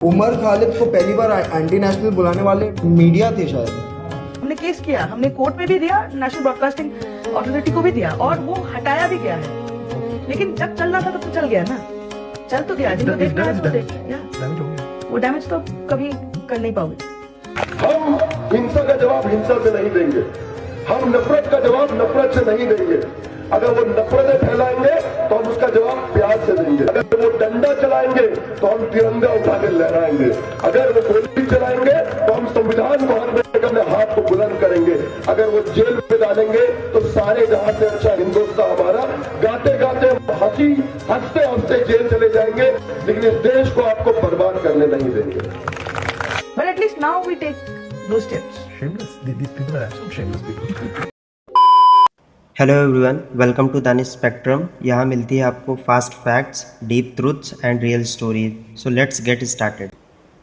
उमर खालिद को पहली बार anti national बुलाने वाले मीडिया थे शायद। हमने केस किया, हमने कोर्ट में भी दिया, नेशनल ब्रॉडकास्टिंग अथॉरिटी को भी दिया और वो हटाया भी गया है। लेकिन जब चलना था तो चल गया ना, चल तो गया। जिनको देखना है तो देख, वो डैमेज तो कभी कर नहीं पाओगे। हम हिंसा का जवाब हिंसा से नहीं देंगे, हम नफरत का जवाब नफरत से नहीं देंगे। अगर वो नफरतें फैलाएंगे तो हम उसका जवाब प्यार से देंगे। अगर वो डंडा चलाएंगे तो हम तिरंगा उठा कर लहराएंगे। अगर वो गोली चलाएंगे तो हम संविधान को हर में अपने हाथ को बुलंद करेंगे। अगर वो जेल में डालेंगे तो सारे जहां से अच्छा हिंदुस्तान हमारा। गाते गाते हंसते हंसते जेल चले जाएंगे, लेकिन इस देश को आपको बर्बाद करने नहीं देंगे। But at least now we take those steps. Shameless. These people are absolute shameless people. Hello everyone, welcome to Danish Spectrum. यहाँ मिलती है आपको fast facts, deep truths and real stories. So let's get started.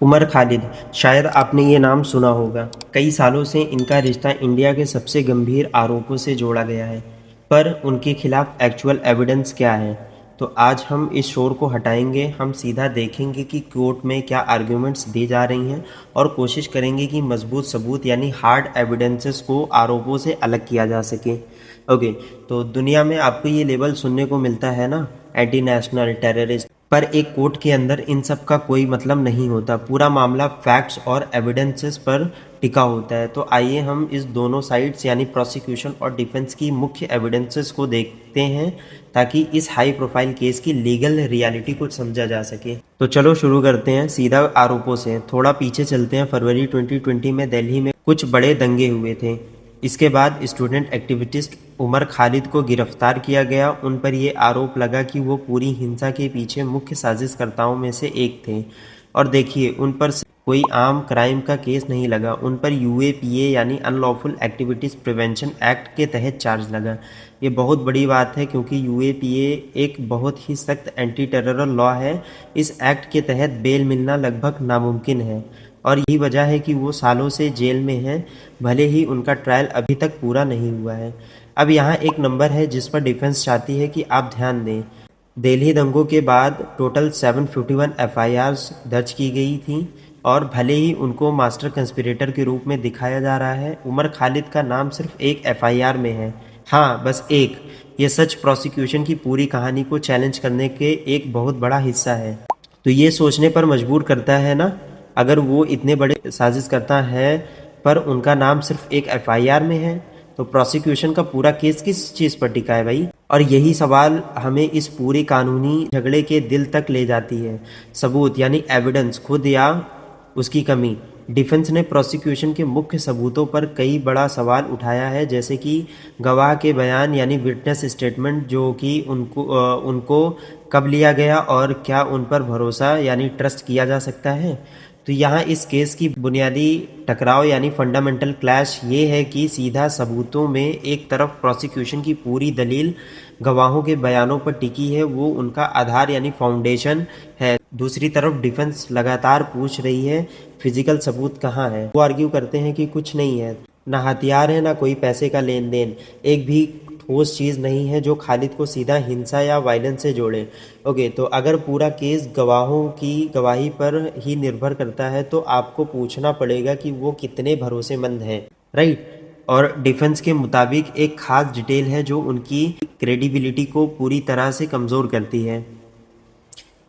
Umar Khalid, शायद आपने ये नाम सुना होगा। कई सालों से इनका रिश्ता इंडिया के सबसे गंभीर आरोपों से जोड़ा गया है, पर उनके खिलाफ एक्चुअल एविडेंस क्या है? तो आज हम इस शोर को हटाएंगे। हम सीधा देखेंगे कि कोर्ट में क्या आर्ग्यूमेंट्स दी जा रही हैं और कोशिश करेंगे कि मजबूत सबूत यानी हार्ड एविडेंसेस को आरोपों से अलग किया जा सके। ओके, तो दुनिया में आपको ये लेबल सुनने को मिलता है ना, एंटी नेशनल, टेररिस्ट, पर एक कोर्ट के अंदर इन सब का कोई मतलब नहीं होता। पूरा मामला फैक्ट्स और एविडेंसेस पर टिका होता है। तो आइए हम इस दोनों साइड्स यानी प्रोसिक्यूशन और डिफेंस की मुख्य एविडेंसेस को देखते हैं, ताकि इस हाई प्रोफाइल केस की लीगल रियलिटी को समझा जा सके। तो चलो शुरू करते हैं सीधा आरोपों से। थोड़ा पीछे चलते हैं। फरवरी 2020 में दिल्ली में कुछ बड़े दंगे हुए थे। इसके बाद स्टूडेंट एक्टिविस्ट उमर खालिद को गिरफ्तार किया गया। उन पर यह आरोप लगा कि वो पूरी हिंसा के पीछे मुख्य साजिशकर्ताओं में से एक थे। और देखिए, उन पर कोई आम क्राइम का केस नहीं लगा, उन पर यूएपीए यानी अनलॉफुल एक्टिविटीज़ प्रिवेंशन एक्ट के तहत चार्ज लगा। ये बहुत बड़ी बात है, क्योंकि यूएपीए एक बहुत ही सख्त एंटी टेरर लॉ है। इस एक्ट के तहत बेल मिलना लगभग नामुमकिन है, और यही वजह है कि वो सालों से जेल में हैं, भले ही उनका ट्रायल अभी तक पूरा नहीं हुआ है। अब यहाँ एक नंबर है जिस पर डिफेंस चाहती है कि आप ध्यान दें। दिल्ली दंगों के बाद टोटल 751 एफआईआर्स दर्ज की गई थी, और भले ही उनको मास्टर कंस्पिरेटर के रूप में दिखाया जा रहा है, उमर खालिद का नाम सिर्फ एक एफआईआर में है। हाँ, बस एक। ये सच प्रोसिक्यूशन की पूरी कहानी को चैलेंज करने के एक बहुत बड़ा हिस्सा है। तो ये सोचने पर मजबूर करता है ना, अगर वो इतने बड़े साजिश करता है पर उनका नाम सिर्फ एक एफआईआर में है, तो प्रोसिक्यूशन का पूरा केस किस चीज़ पर टिका है भाई? और यही सवाल हमें इस पूरे कानूनी झगड़े के दिल तक ले जाती है। सबूत यानी एविडेंस, खुद या उसकी कमी। डिफेंस ने प्रोसिक्यूशन के मुख्य सबूतों पर कई बड़ा सवाल उठाया है, जैसे कि गवाह के बयान यानी विटनेस स्टेटमेंट, जो कि उनको कब लिया गया और क्या उन पर भरोसा यानी ट्रस्ट किया जा सकता है। तो यहाँ इस केस की बुनियादी टकराव यानी फंडामेंटल क्लैश ये है कि सीधा सबूतों में एक तरफ प्रोसिक्यूशन की पूरी दलील गवाहों के बयानों पर टिकी है, वो उनका आधार यानी फाउंडेशन है। दूसरी तरफ डिफेंस लगातार पूछ रही है फिजिकल सबूत कहाँ है। वो आर्ग्यू करते हैं कि कुछ नहीं है, ना हथियार है, ना कोई पैसे का लेन देन, एक भी ठोस चीज़ नहीं है जो खालिद को सीधा हिंसा या वायलेंस से जोड़े। ओके, तो अगर पूरा केस गवाहों की गवाही पर ही निर्भर करता है, तो आपको पूछना पड़ेगा कि वो कितने भरोसेमंद हैं, राइट? और डिफेंस के मुताबिक एक खास डिटेल है जो उनकी क्रेडिबिलिटी को पूरी तरह से कमज़ोर करती है।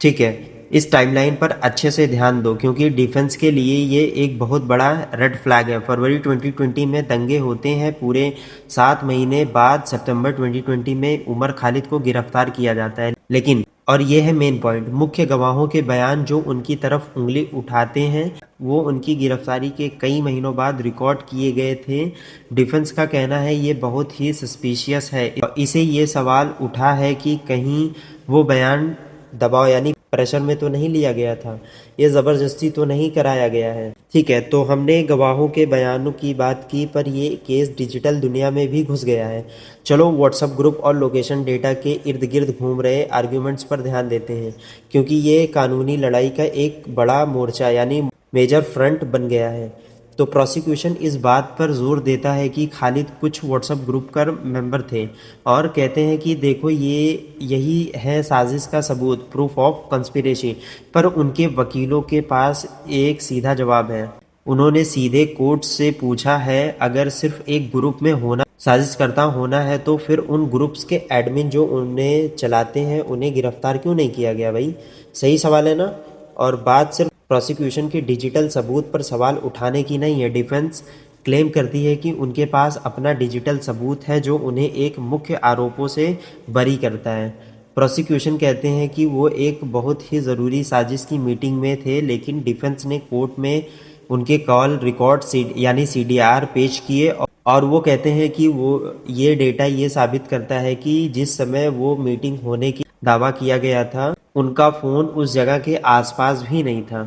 ठीक है, इस टाइमलाइन पर अच्छे से ध्यान दो, क्योंकि डिफेंस के लिए ये एक बहुत बड़ा रेड फ्लैग है। फरवरी 2020 में दंगे होते हैं, पूरे 7 महीने बाद सितंबर 2020 में उमर खालिद को गिरफ्तार किया जाता है। लेकिन, और ये है मेन पॉइंट, मुख्य गवाहों के बयान जो उनकी तरफ उंगली उठाते हैं, वो उनकी गिरफ्तारी के कई महीनों बाद रिकॉर्ड किए गए थे। डिफेंस का कहना है ये बहुत ही सस्पिशियस है। इसे ये सवाल उठा है कि कहीं वो बयान दबाव यानी प्रेशर में तो नहीं लिया गया था, ये ज़बरदस्ती तो नहीं कराया गया है। ठीक है, तो हमने गवाहों के बयानों की बात की, पर ये केस डिजिटल दुनिया में भी घुस गया है। चलो व्हाट्सएप ग्रुप और लोकेशन डेटा के इर्द गिर्द घूम रहे आर्ग्यूमेंट्स पर ध्यान देते हैं, क्योंकि ये कानूनी लड़ाई का एक बड़ा मोर्चा यानी मेजर फ्रंट बन गया है। तो प्रोसिक्यूशन इस बात पर जोर देता है कि खालिद कुछ व्हाट्सएप ग्रुप का मेंबर थे और कहते हैं कि देखो यही है साजिश का सबूत, प्रूफ ऑफ कंस्पिरेसी। पर उनके वकीलों के पास एक सीधा जवाब है। उन्होंने सीधे कोर्ट से पूछा है, अगर सिर्फ एक ग्रुप में होना साजिश करता होना है तो फिर उन ग्रुप्स के एडमिन जो उन्हें चलाते हैं उन्हें गिरफ्तार क्यों नहीं किया गया भाई? सही सवाल है ना। और बात सिर्फ प्रोसिक्यूशन के डिजिटल सबूत पर सवाल उठाने की नहीं है। डिफेंस क्लेम करती है कि उनके पास अपना डिजिटल सबूत है जो उन्हें एक मुख्य आरोपों से बरी करता है। प्रोसिक्यूशन कहते हैं कि वो एक बहुत ही ज़रूरी साजिश की मीटिंग में थे, लेकिन डिफेंस ने कोर्ट में उनके कॉल रिकॉर्ड यानी CDR पेश किए और वो कहते हैं कि वो ये डेटा ये साबित करता है कि जिस समय वो मीटिंग होने की दावा किया गया था उनका फ़ोन उस जगह के आसपास भी नहीं था।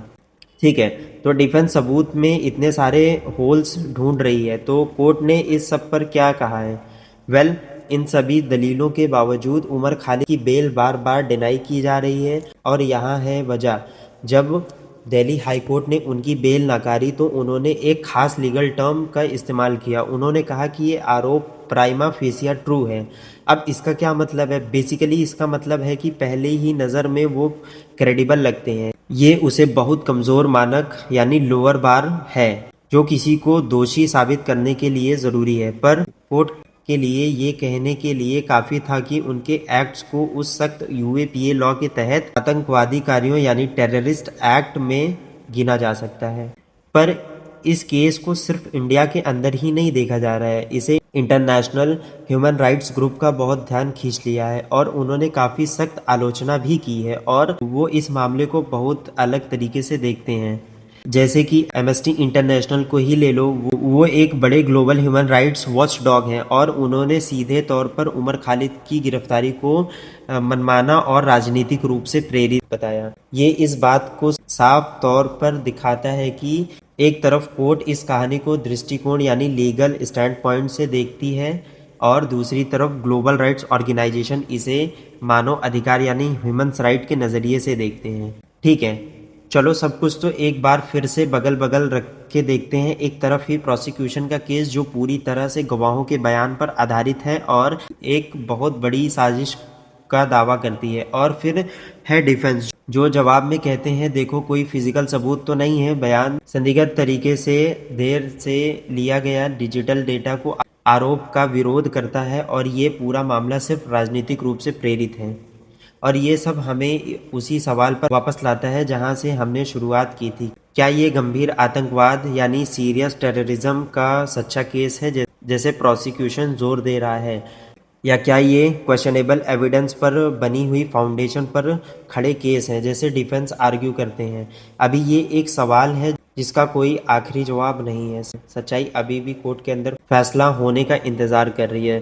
ठीक है, तो डिफेंस सबूत में इतने सारे होल्स ढूंढ रही है, तो कोर्ट ने इस सब पर क्या कहा है? वेल, इन सभी दलीलों के बावजूद उमर खालिद की बेल बार बार डिनाई की जा रही है और यहाँ है वजह। जब दिल्ली हाई कोर्ट ने उनकी बेल नकारी तो उन्होंने एक खास लीगल टर्म का इस्तेमाल किया। उन्होंने कहा कि ये आरोप प्राइमा फेसिया ट्रू है। अब इसका क्या मतलब है? बेसिकली इसका मतलब है कि पहले ही नज़र में वो क्रेडिबल लगते हैं। ये उसे बहुत कमज़ोर मानक यानी लोअर बार है जो किसी को दोषी साबित करने के लिए ज़रूरी है। पर कोर्ट के लिए ये कहने के लिए काफ़ी था कि उनके एक्ट्स को उस सख्त UAPA लॉ के तहत आतंकवादी कार्यों यानी टेररिस्ट एक्ट में गिना जा सकता है। पर इस केस को सिर्फ इंडिया के अंदर ही नहीं देखा जा रहा है, इसे इंटरनेशनल ह्यूमन राइट्स ग्रुप का बहुत ध्यान खींच लिया है और उन्होंने काफ़ी सख्त आलोचना भी की है और वो इस मामले को बहुत अलग तरीके से देखते हैं। जैसे कि एमनेस्टी इंटरनेशनल को ही ले लो, वो एक बड़े global human rights watch dog हैं और उन्होंने सीधे तौर पर उमर खालिद की गिरफ्तारी को मनमाना और राजनीतिक रूप से प्रेरित बताया। ये इस बात को साफ तौर पर दिखाता है कि एक तरफ कोर्ट इस कहानी को दृष्टिकोण यानी लीगल स्टैंड पॉइंट से देखती है और दूसरी तरफ ग्लोबल राइट्स ऑर्गेनाइजेशन इसे मानव अधिकार यानी ह्यूमन राइट के नज़रिए से देखते हैं। ठीक है, चलो सब कुछ तो एक बार फिर से बगल बगल रख के देखते हैं। एक तरफ ही प्रोसिक्यूशन का केस जो पूरी तरह से गवाहों के बयान पर आधारित है और एक बहुत बड़ी साजिश का दावा करती है, और फिर है डिफेंस जो जवाब में कहते हैं देखो कोई फिजिकल सबूत तो नहीं है, बयान संदिग्ध तरीके से देर से लिया गया डिजिटल डेटा को आरोप का विरोध करता है और ये पूरा मामला सिर्फ राजनीतिक रूप से प्रेरित है। और ये सब हमें उसी सवाल पर वापस लाता है जहां से हमने शुरुआत की थी। क्या ये गंभीर आतंकवाद यानी सीरियस टेररिज्म का सच्चा केस है जैसे प्रोसिक्यूशन जोर दे रहा है, या क्या ये क्वेश्चनेबल एविडेंस पर बनी हुई फाउंडेशन पर खड़े केस हैं जैसे डिफेंस आर्ग्यू करते हैं? अभी ये एक सवाल है जिसका कोई आखिरी जवाब नहीं है। सच्चाई अभी भी कोर्ट के अंदर फैसला होने का इंतजार कर रही है।